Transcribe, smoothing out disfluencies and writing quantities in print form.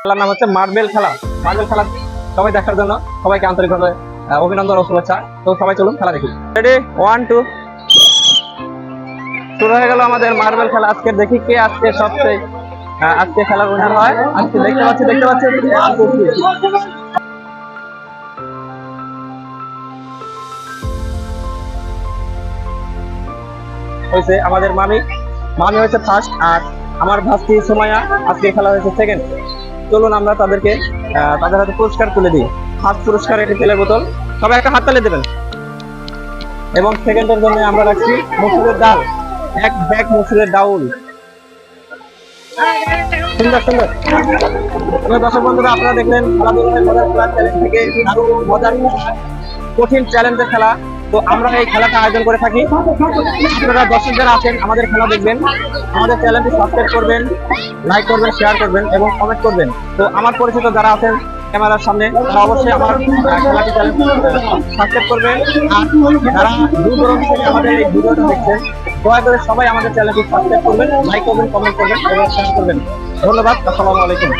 খেলার নাম হচ্ছে মার্বেল খেলা। মার্বেল খেলা সবাই দেখার জন্য সবাইকে আন্তরিকভাবে অভিনন্দন ও শুভেচ্ছা। তো সবাই চলুন খেলা দেখি। রেডি 1 2 শুরু হয়ে গেল আমাদের মার্বেল খেলা। আজকে দেখি কে আজকে সবচেয়ে আজকে খেলার উইনার হয়। আজকে দেখতে পাচ্ছি হয়েছে আমাদের মামি হয়েছে ফার্স্ট, আর আমার ভাস্তি সুমাইয়া আজকে খেলা হয়েছে সেকেন্ড। চলুন আমরা তাদেরকে তাদের হাতে পুরস্কার তুলে দিই। ফার্স্ট পুরস্কার একটি তেলের বোতল, সবাই একটা হাততালি দেবেন। এবং সেকেন্ডের জন্য আমরা রাখছি মসুরের ডাল, এক ব্যাগ মসুরের ডাউল। সুন্দর সুন্দর। দর্শক বন্ধুরা, আপনারা দেখলেন খেলাধুলায় মজার খেলা চ্যালেঞ্জ থেকে দারুণ মজার কঠিন চ্যালেঞ্জের খেলা। তো আমরা এই খেলাটা আয়োজন করে থাকি। আপনারা দর্শক যারা আছেন আমাদের খেলা দেখবেন, আমাদের চ্যানেলটি সাবস্ক্রাইব করবেন, লাইক করবেন, শেয়ার করবেন এবং কমেন্ট করবেন। তো আমার পরিচিত যারা আছেন ক্যামেরার সামনে তারা অবশ্যই আমার খেলাটি চ্যানেল সাবস্ক্রাইব করবেন। আর যারা দূর দূরান্ত থেকে আমাদের এই ভিডিওটা দেখছেন, দয়া করে সবাই আমাদের চ্যানেলটি সাবস্ক্রাইব করবেন, লাইক করবেন, কমেন্ট করবেন এবং শেয়ার করবেন। ধন্যবাদ। আসসালামু আলাইকুম।